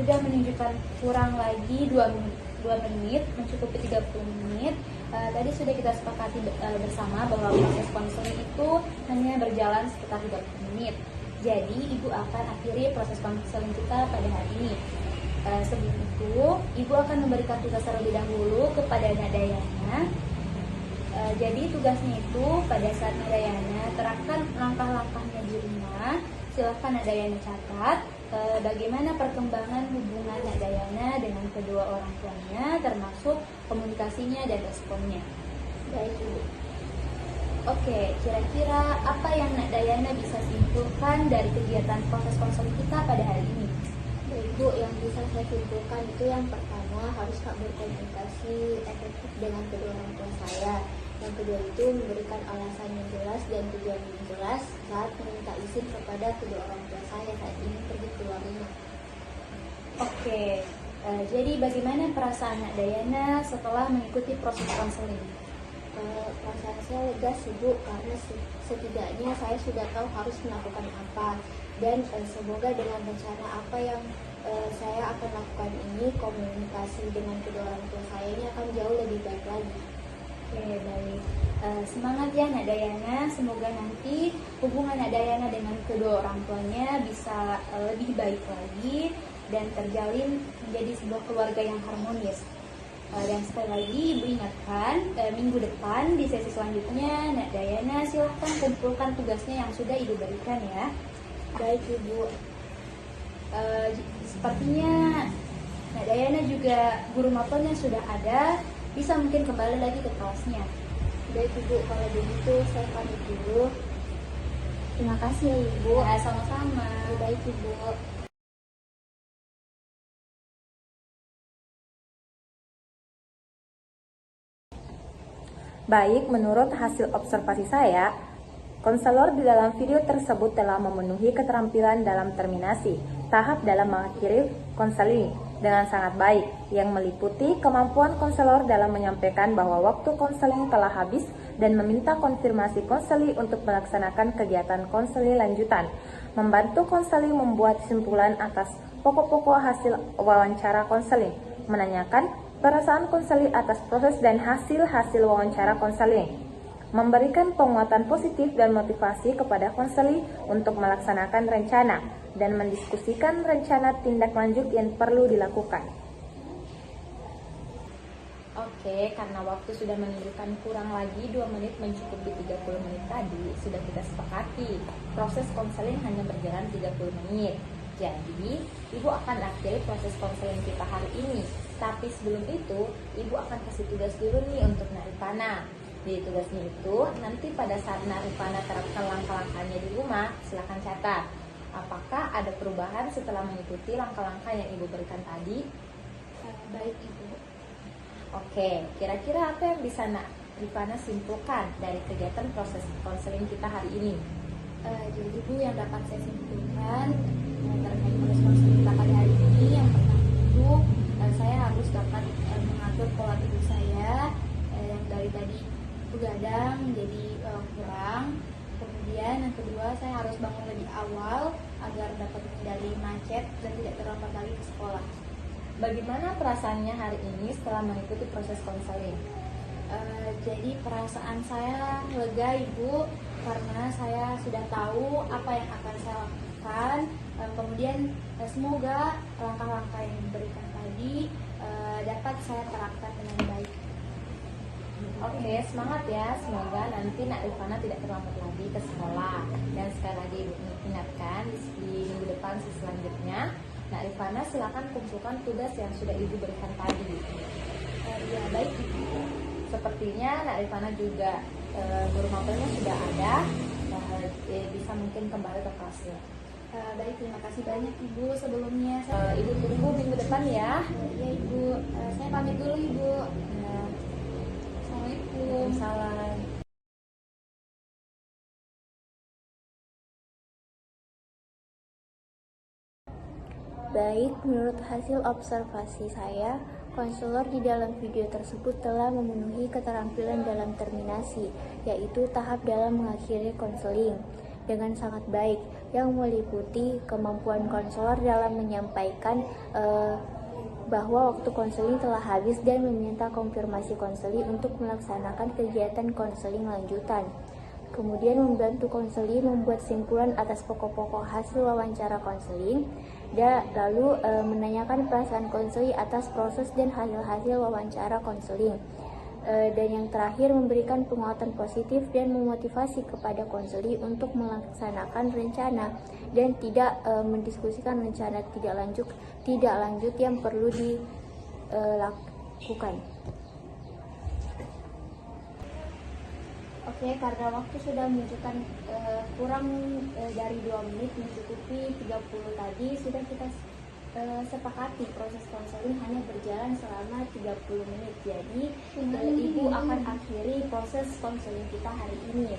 sudah menunjukkan kurang lagi 2 menit mencukupi 30 menit. Tadi sudah kita sepakati bersama bahwa proses konseling itu hanya berjalan sekitar 30 menit. Jadi ibu akan akhiri proses konseling kita pada hari ini. Sebelum itu, ibu akan memberikan tugas terlebih dahulu kepada Nak Dayana. Jadi tugasnya itu pada saat Nak Dayana terapkan langkah-langkahnya di rumah, silahkan Nak Dayana catat bagaimana perkembangan hubungan Nak Dayana dengan kedua orang tuanya, termasuk komunikasinya dan responnya. Baik ibu. Oke, kira-kira apa yang Nak Dayana bisa simpulkan dari kegiatan proses konseling kita pada hari ini? Baik Bu, yang bisa saya simpulkan itu yang pertama harus berkomunikasi efektif dengan kedua orang tua saya. Yang kedua itu memberikan alasan yang jelas dan tujuan yang jelas saat meminta izin kepada kedua orang tua saya saat ini pergi keluar rumah. Oke, jadi bagaimana perasaan Nak Dayana setelah mengikuti proses konseling? Perasaan saya lega sih Bu, karena setidaknya saya sudah tahu harus melakukan apa. Dan semoga dengan rencana apa yang saya akan lakukan ini, komunikasi dengan kedua orang tua saya ini akan jauh lebih baik lagi. Oke, baik. Semangat ya Nak Dayana, semoga nanti hubungan Nak Dayana dengan kedua orang tuanya bisa lebih baik lagi dan terjalin menjadi sebuah keluarga yang harmonis. Dan sekali lagi ibu ingatkan, minggu depan di sesi selanjutnya Nak Dayana silahkan kumpulkan tugasnya yang sudah ibu berikan ya. Baik ibu. Sepertinya Nak Dayana juga guru mapelnya sudah ada, bisa mungkin kembali lagi ke kelasnya. Baik ibu, kalau begitu saya pamit dulu. Terima kasih ya ibu. Ya, sama-sama. Baik ibu. Baik, menurut hasil observasi saya, konselor di dalam video tersebut telah memenuhi keterampilan dalam terminasi, tahap dalam mengakhiri konseling dengan sangat baik, yang meliputi kemampuan konselor dalam menyampaikan bahwa waktu konseling telah habis dan meminta konfirmasi konseli untuk melaksanakan kegiatan konseli lanjutan, membantu konseli membuat kesimpulan atas pokok-pokok hasil wawancara konseling, menanyakan perasaan konseli atas proses dan hasil-hasil wawancara konseling, memberikan penguatan positif dan motivasi kepada konseli untuk melaksanakan rencana, dan mendiskusikan rencana tindak lanjut yang perlu dilakukan. Oke, karena waktu sudah menunjukkan kurang lagi 2 menit mencukupi 30 menit tadi, sudah kita sepakati proses konseling hanya berjalan 30 menit. Jadi, ibu akan akhiri proses konseling kita hari ini. Tapi sebelum itu, ibu akan kasih tugas dulu nih untuk Nak Rifana. Jadi tugasnya itu, nanti pada saat Nak Rifana terapkan langkah-langkahnya di rumah, silakan catat. Apakah ada perubahan setelah mengikuti langkah-langkah yang ibu berikan tadi? Baik ibu. Oke, kira-kira apa yang bisa Nak Rifana simpulkan dari kegiatan proses konseling kita hari ini? Jadi ibu, yang dapat saya simpulkan terkait proses konseling kita pada hari ini, yang pertama itu saya harus dapat mengatur pola tidur saya yang dari tadi begadang menjadi kurang. Kemudian yang kedua, saya harus bangun lebih awal agar dapat menghindari macet dan tidak terlambat lagi ke sekolah. Bagaimana perasaannya hari ini setelah mengikuti proses konseling? Jadi perasaan saya lega ibu, karena saya sudah tahu apa yang akan saya lakukan. Kemudian semoga langkah-langkah yang diberikan tadi dapat saya terapkan dengan baik. Oke, semangat ya. Semoga nanti Nak Rifana tidak terlambat lagi ke sekolah. Dan sekali lagi ibu ingatkan, di minggu depan selanjutnya Nak Rifana silakan kumpulkan tugas yang sudah ibu berikan tadi. Ya baik ibu. Sepertinya Nak Rifana juga guru mapelnya sudah ada, bisa mungkin kembali ke kelasnya. Baik, terima kasih banyak ibu sebelumnya. Ibu tunggu minggu depan ya. Ya ibu, saya pamit dulu ibu. Assalamualaikum. Salam. Baik, menurut hasil observasi saya, konselor di dalam video tersebut telah memenuhi keterampilan dalam terminasi, yaitu tahap dalam mengakhiri konseling dengan sangat baik. yang meliputi kemampuan konselor dalam menyampaikan bahwa waktu konseling telah habis dan meminta konfirmasi konseling untuk melaksanakan kegiatan konseling lanjutan. Kemudian membantu konseling membuat simpulan atas pokok-pokok hasil wawancara konseling, dan lalu menanyakan perasaan konseling atas proses dan hasil-hasil wawancara konseling. Dan yang terakhir memberikan penguatan positif dan memotivasi kepada konseling untuk melaksanakan rencana dan tidak mendiskusikan rencana tidak lanjut yang perlu dilakukan. Oke, karena waktu sudah menunjukkan kurang dari 2 menit mencukupi 30 tadi, sudah kita sepakati proses konseling hanya berjalan selama 30 menit. Jadi Ibu akan akhiri proses konseling kita hari ini.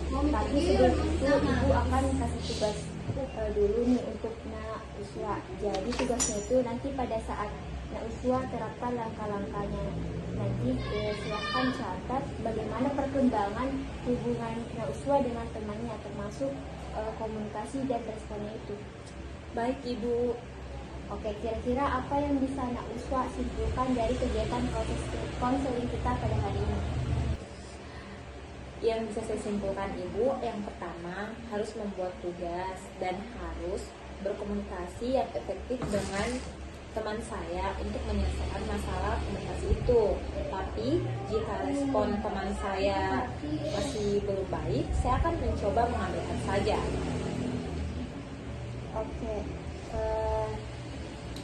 Tapi sebelum itu Ibu akan kasih tugas dulu nih untuk Uswa. Jadi tugasnya itu nanti pada saat Uswa terapkan langkah-langkahnya. Nanti silahkan catat bagaimana perkembangan hubungan Uswa dengan temannya, termasuk komunikasi dan responnya itu. Baik Ibu. Oke, kira-kira apa yang bisa Uswa simpulkan dari kegiatan proses konseling kita pada hari ini? Yang bisa saya simpulkan Ibu, yang pertama harus membuat tugas dan harus berkomunikasi yang efektif dengan teman saya untuk menyelesaikan masalah komunikasi itu. Tapi jika respon teman saya masih belum baik, saya akan mencoba mengambilkan saja. Oke,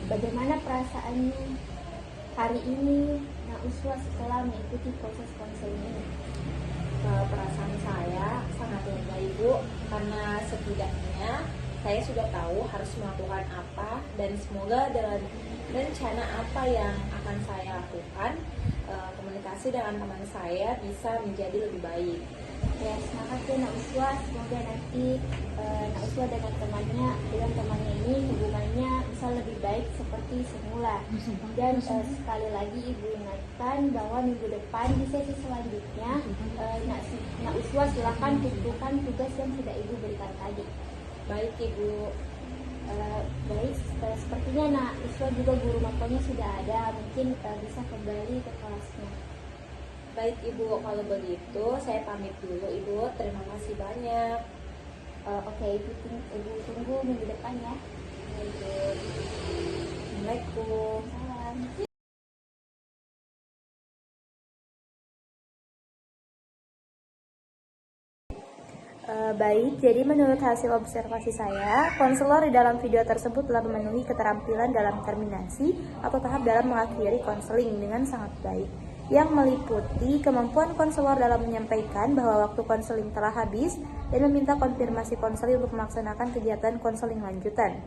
bagaimana perasaannya hari ini Uswa setelah mengikuti proses konseling ini? Perasaan saya sangat lega Ibu, karena setidaknya saya sudah tahu harus melakukan apa, dan semoga dengan rencana apa yang akan saya lakukan, komunikasi dengan teman saya bisa menjadi lebih baik. Ya, semangat ya Uswa, semoga nanti Uswa dengan temannya ini hubungannya bisa lebih baik seperti semula. Dan sekali lagi Ibu ingatkan bahwa minggu depan di sesi selanjutnya Uswa silakan kumpulkan tugas yang sudah Ibu berikan tadi. Baik Ibu. Baik, sepertinya Uswa juga guru mapelnya sudah ada, mungkin bisa kembali ke kelasnya. Baik Ibu, kalau begitu saya pamit dulu Ibu. Terima kasih banyak. Oke, Ibu tunggu minggu depan ya. Assalamualaikum. Salam. Baik, jadi menurut hasil observasi saya, konselor di dalam video tersebut telah memenuhi keterampilan dalam terminasi atau tahap dalam mengakhiri konseling dengan sangat baik, yang meliputi kemampuan konselor dalam menyampaikan bahwa waktu konseling telah habis dan meminta konfirmasi konseling untuk melaksanakan kegiatan konseling lanjutan.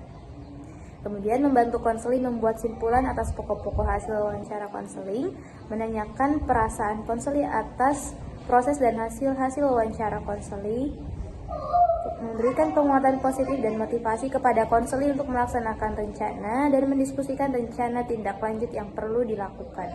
Kemudian membantu konseling membuat simpulan atas pokok-pokok hasil wawancara konseling, menanyakan perasaan konseling atas proses dan hasil wawancara konseling, memberikan penguatan positif dan motivasi kepada konseling untuk melaksanakan rencana dan mendiskusikan rencana tindak lanjut yang perlu dilakukan.